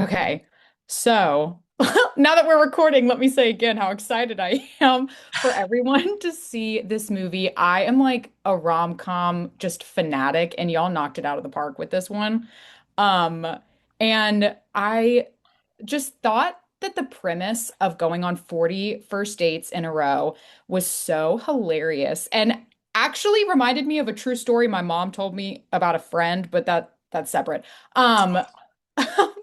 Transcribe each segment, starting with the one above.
Okay. So now that we're recording, let me say again how excited I am for everyone to see this movie. I am like a rom-com just fanatic, and y'all knocked it out of the park with this one. Um, and I just thought that the premise of going on 40 first dates in a row was so hilarious and actually reminded me of a true story my mom told me about a friend, but that's separate. Um,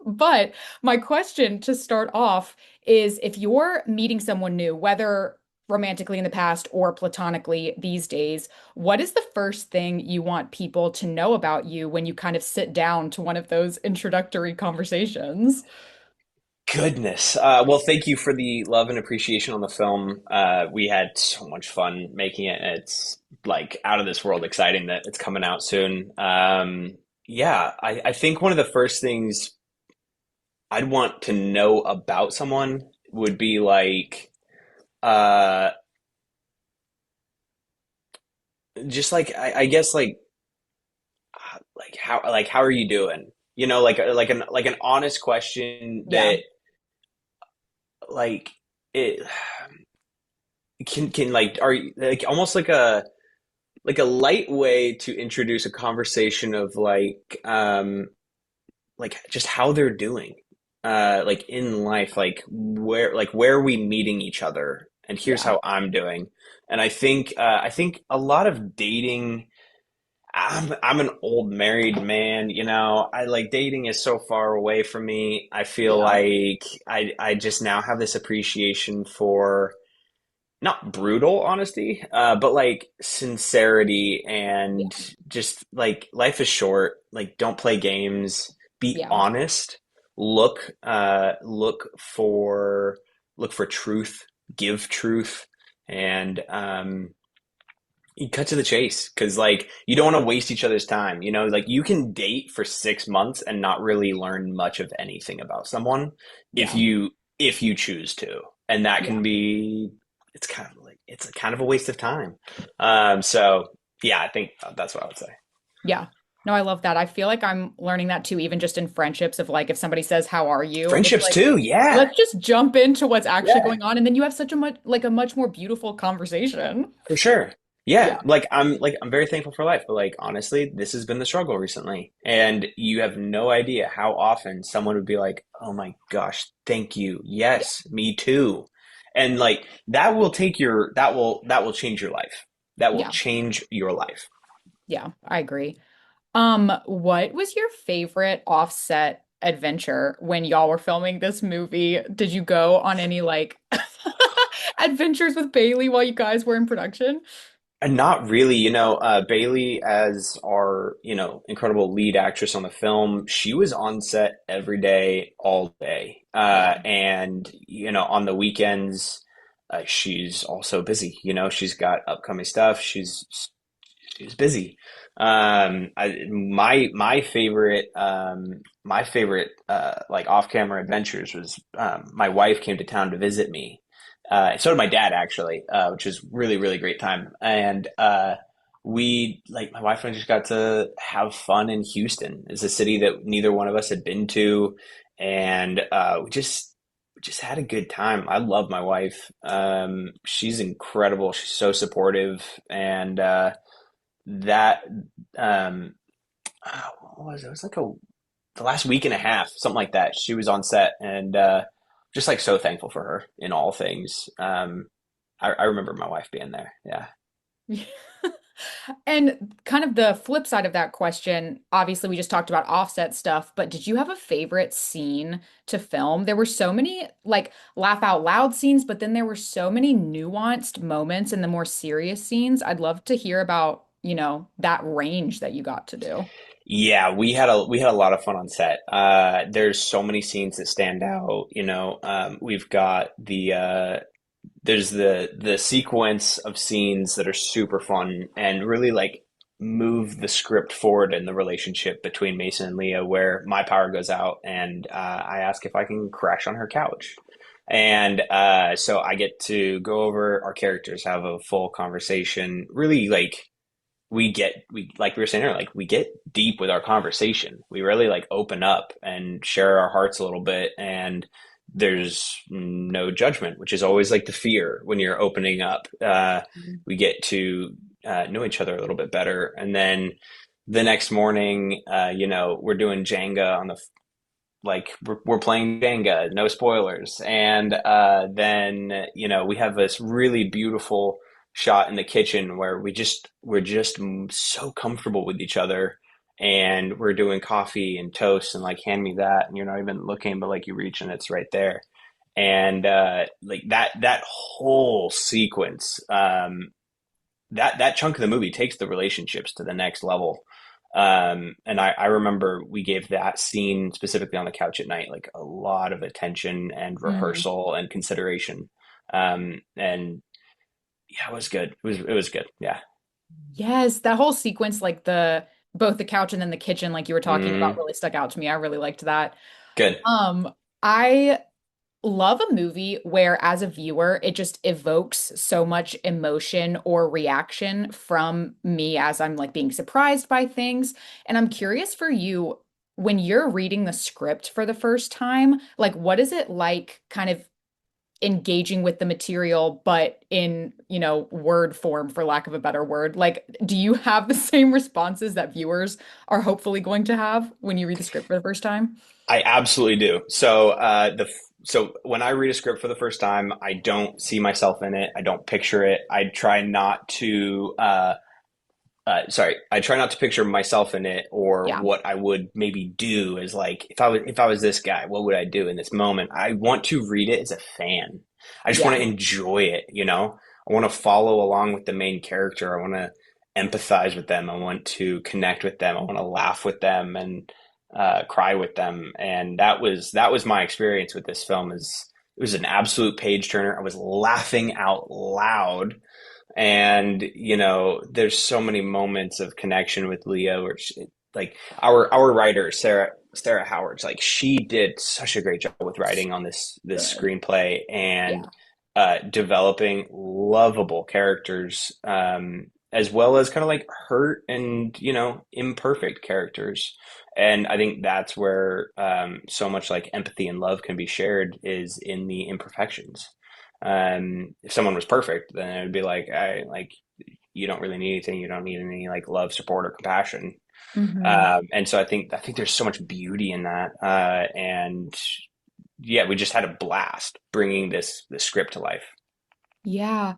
but my question to start off is if you're meeting someone new, whether romantically in the past or platonically these days, what is the first thing you want people to know about you when you kind of sit down to one of those introductory conversations? Goodness. Well, thank you for the love and appreciation on the film. We had so much fun making it. It's like out of this world exciting that it's coming out soon. Yeah, I think one of the first things I'd want to know about someone would be uh, just I guess how are you doing? You know, like an honest question Yeah. that like it can like are you like almost like a light way to introduce a conversation of like just how they're doing like in life, like where are we meeting each other, and here's Yeah. how I'm doing. And I think a lot of dating, I'm an old married man, I like dating is so far away from me. I feel Yeah. like I just now have this appreciation for not brutal honesty, but like sincerity, and Yeah. just like life is short. Like, don't play games. Be Yeah. honest. Look for truth. Give truth, and you cut to the chase, because like you don't want to waste each other's time. Like you can date for 6 months and not really learn much of anything about someone if Yeah. you choose to, and that Yeah. can be it's a kind of a waste of time. So yeah, I think that's what I would say. Yeah. No, I love that. I feel like I'm learning that too, even just in friendships of like if somebody says, "How are you?" It's Friendships like, too, yeah, let's just jump into what's actually yeah. going on. And then you have such a much more beautiful conversation. For sure. Yeah, Yeah. like I'm very thankful for life, but like honestly, this has been the struggle recently. And you have no idea how often someone would be like, "Oh my gosh, thank you. Yeah. Yes, me too." And like that will change your life. That will Yeah. change your life. Yeah. I agree. What was your favorite offset adventure when y'all were filming this movie? Did you go on any like adventures with Bailee while you guys were in production? And not really, Bailee, as our, incredible lead actress on the film, she was on set every day, all day. Yeah. And, on the weekends, she's also busy. She's got upcoming stuff. She's busy. My favorite like off-camera adventures was, my wife came to town to visit me. So did my dad, actually, which was really, really great time. And we, like, my wife and I just got to have fun in Houston. It's a city that neither one of us had been to, and we just had a good time. I love my wife. She's incredible. She's so supportive, and that what was it? It was like the last week and a half, something like that. She was on set, and just like so thankful for her in all things. I remember my wife being there. Yeah. And kind of the flip side of that question, obviously we just talked about offset stuff, but did you have a favorite scene to film? There were so many like laugh out loud scenes, but then there were so many nuanced moments in the more serious scenes. I'd love to hear about, that range that you got to do. Yeah, we had a lot of fun on set. There's so many scenes that stand out. We've got there's the sequence of scenes that are super fun and really like move the script forward in the relationship between Mason and Leah, where my power goes out, and I ask if I can crash on her couch. And so I get to go over our characters, have a full conversation, really like we like we were saying earlier, like we get deep with our conversation. We really like open up and share our hearts a little bit, and there's no judgment, which is always like the fear when you're opening up. We get to know each other a little bit better, and then the next morning, we're doing Jenga on the like we're playing Jenga, no spoilers, and then we have this really beautiful shot in the kitchen where we're just so comfortable with each other, and we're doing coffee and toast and like hand me that, and you're not even looking, but like you reach and it's right there, and like that whole sequence, that chunk of the movie takes the relationships to the next level. And I remember we gave that scene specifically on the couch at night, like a lot of attention and Mhm. rehearsal and consideration. And yeah, it was good. It was good. Yeah. Yes, that whole sequence, like the both the couch and then the kitchen, like you were talking about, Mm, really stuck out to me. I really liked that. good. I love a movie where, as a viewer, it just evokes so much emotion or reaction from me as I'm like being surprised by things. And I'm curious for you, when you're reading the script for the first time, like what is it like kind of engaging with the material, but in, word form, for lack of a better word? Like, do you have the same responses that viewers are hopefully going to have when you read the script for the first time? I absolutely do. So when I read a script for the first time, I don't see myself in it. I don't picture it. I try not to I try not to picture myself in it or Yeah. what I would maybe do as like if I was this guy, what would I do in this moment? I want to read it as a fan. I just want Yeah. to enjoy it, you know? I want to follow along with the main character. I want to empathize with them. I want to connect with them. I want to laugh with them and cry with them. And that was my experience with this film. Is It was an absolute page turner. I was laughing out loud, and there's so many moments of connection with Leah where like our writer Sarah Howard's, like she did such a great job with writing on this Good. screenplay, and Yeah. developing lovable characters, as well as kind of like hurt and imperfect characters. And I think that's where so much like empathy and love can be shared, is in the imperfections. If someone was perfect, then it would be like, I like, you don't really need anything. You don't need any like love, support, or compassion. Hmm. And so I think there's so much beauty in that. And yeah, we just had a blast bringing this script to life. Yeah.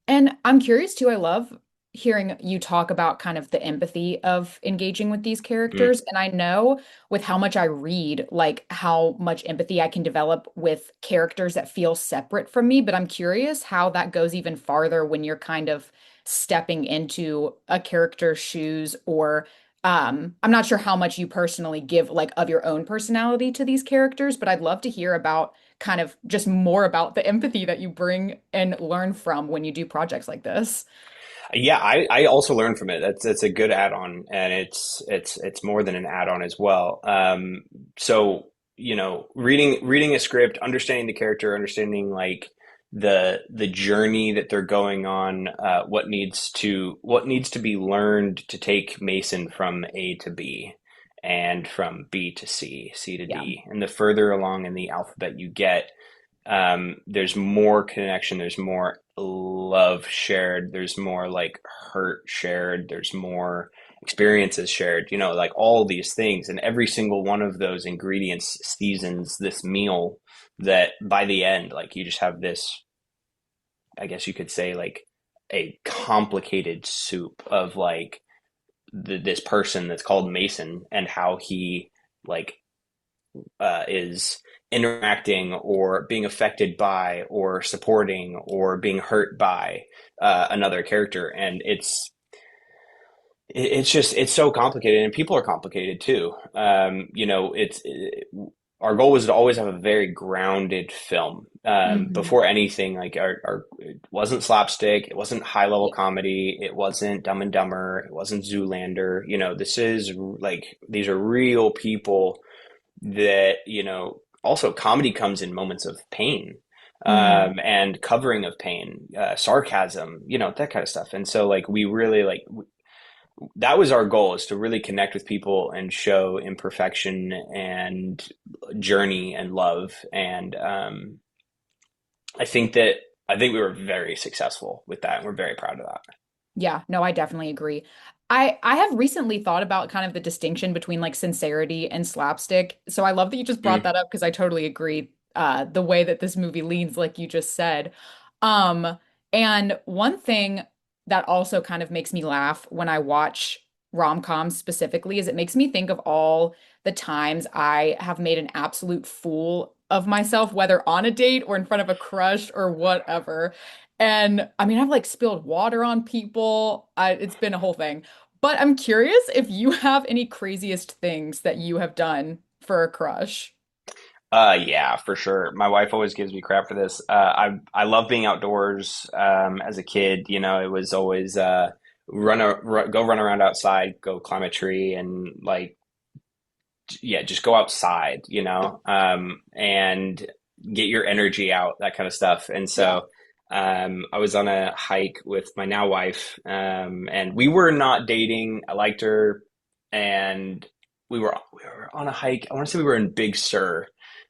And I'm curious too. I love hearing you talk about kind of the empathy of engaging with these Mm. characters. And I know with how much I read, like how much empathy I can develop with characters that feel separate from me. But I'm curious how that goes even farther when you're kind of stepping into a character's shoes, or I'm not sure how much you personally give like of your own personality to these characters, but I'd love to hear about kind of just more about the empathy that you bring and learn from when you do projects like this. Yeah, I also learned from it. That's a good add-on, and it's more than an add-on as well. So reading a script, understanding the character, understanding like the journey that they're going on, what needs to be learned to take Mason from A to B, and from B to C, C to Yeah. D, and the further along in the alphabet you get, there's more connection, there's more love shared, there's more like hurt shared, there's more experiences shared, like all these things. And every single one of those ingredients seasons this meal, that by the end, like you just have this, I guess you could say, like a complicated soup of like this person that's called Mason, and how he like is interacting or being affected by or supporting or being hurt by another character. And it's so complicated, and people are complicated too. Our goal was to always have a very grounded film. Hmm. Before anything, like it wasn't slapstick, it wasn't high level Yeah. comedy, it wasn't Dumb and Dumber, it wasn't Zoolander. This is like, these are real people that, also comedy comes in moments of pain, Hmm. and covering of pain, sarcasm, that kind of stuff. And so like we really like, that was our goal, is to really connect with people and show imperfection and journey and love. And I think that I think we were very successful with that, and we're very proud of that. Yeah, no, I definitely agree. I have recently thought about kind of the distinction between like sincerity and slapstick. So I love that you just brought Mm. that up because I totally agree the way that this movie leans like you just said. Um and one thing that also kind of makes me laugh when I watch rom-coms specifically is it makes me think of all the times I have made an absolute fool of myself, whether on a date or in front of a crush or whatever. And I mean, I've like spilled water on people. It's been a whole thing. But I'm curious if you have any craziest things that you have done for a crush. Yeah, for sure. My wife always gives me crap for this. I love being outdoors. As a kid, you know, it was always go run around outside, go climb a tree, and like yeah, just go outside, you know, and get your energy out, that kind of stuff. And Yeah. so I was on a hike with my now wife, and we were not dating. I liked her, and we were on a hike. I want to say we were in Big Sur,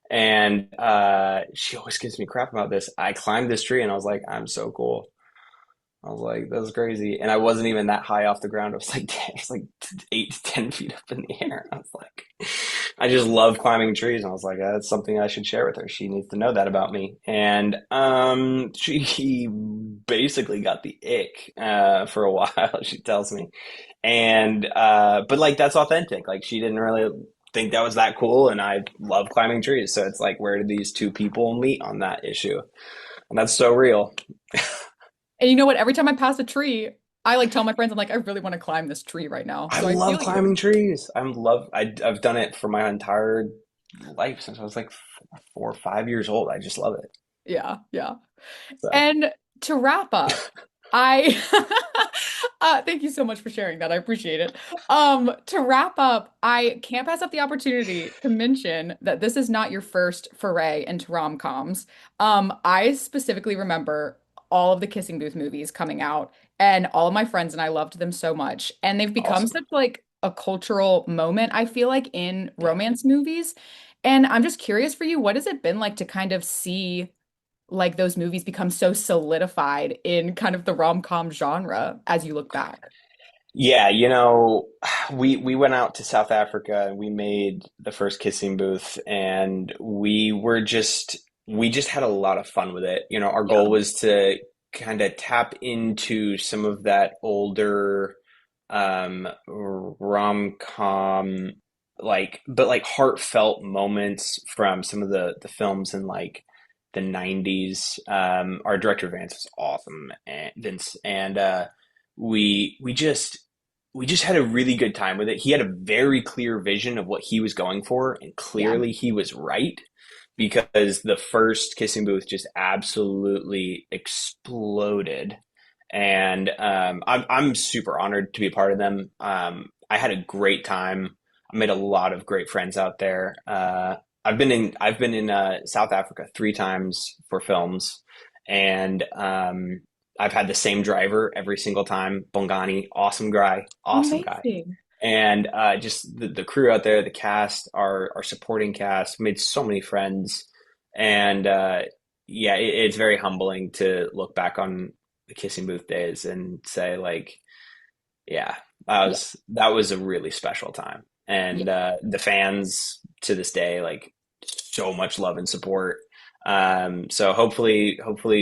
and she always gives me crap about this. I climbed this tree, and I was like, I'm so cool. I was like, that's crazy. And I wasn't even that high off the ground. I was like, it was like 8 to 10 feet up in the air. I was like, I just love climbing trees. And I was like, that's something I should share with her. She needs to know that about me. And she basically got the ick for a while, she tells me. And but like that's authentic. Like she didn't really think that was that cool. And I love climbing trees. So it's like, where do these two people meet on that issue? And that's so real. And you know what? Every time I pass a tree, I like tell my friends, I'm like, I really want to climb this tree right now. I So I love feel you. climbing trees. I've done it for my entire life since I was like 4 or 5 years old. I just love it. Yeah, yeah. So And to wrap up, I thank you so much for sharing that. I appreciate it. To wrap up, I can't pass up the opportunity to mention that this is not your first foray into rom-coms. I specifically remember all of the Kissing Booth movies coming out, and all of my friends and I loved them so much. And they've become awesome. such like a cultural moment, I feel like, in Yeah. romance movies. And I'm just curious for you, what has it been like to kind of see like those movies become so solidified in kind of the rom-com genre as you look back? Yeah, you know, we went out to South Africa and we made the first kissing booth, and we just had a lot of fun with it. You know, our Yeah. goal was to kind of tap into some of that older rom-com, like, but like heartfelt moments from some of the films in like the 90s. Our director Vance was awesome, and Vince, and we just had a really good time with it. He had a very clear vision of what he was going for, and Yeah. clearly he was right, because the first kissing booth just absolutely exploded. And I'm super honored to be a part of them. I had a great time. I made a lot of great friends out there. I've been in South Africa 3 times for films, and I've had the same driver every single time. Bongani, awesome guy, awesome guy. Amazing. And just the crew out there, the cast, our supporting cast, made so many friends. And yeah, it's very humbling to look back on the kissing booth days and say like, yeah, Yeah. that was a really special time. Yeah. And the fans to this day, like, so much love and support. So hopefully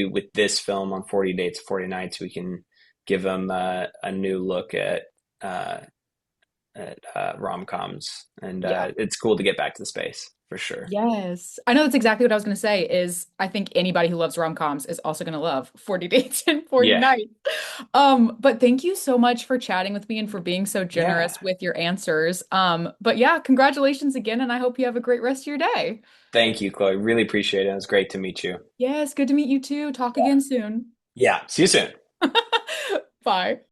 with this film on 40 Dates, 40 Nights, we can give them a new look uh, at rom-coms. And Yeah. it's cool to get back to the space for sure. Yes. I know that's exactly what I was going to say is I think anybody who loves rom-coms is also going to love 40 Dates and 40 Yeah. Nights. But thank you so much for chatting with me and for being so Yeah. generous with your answers. But yeah, congratulations again, and I hope you have a great rest of your day. Thank you, Chloe. Really appreciate it. It was great to meet you. Yes, good to meet you too. Talk again soon. Yeah. See you soon. Bye.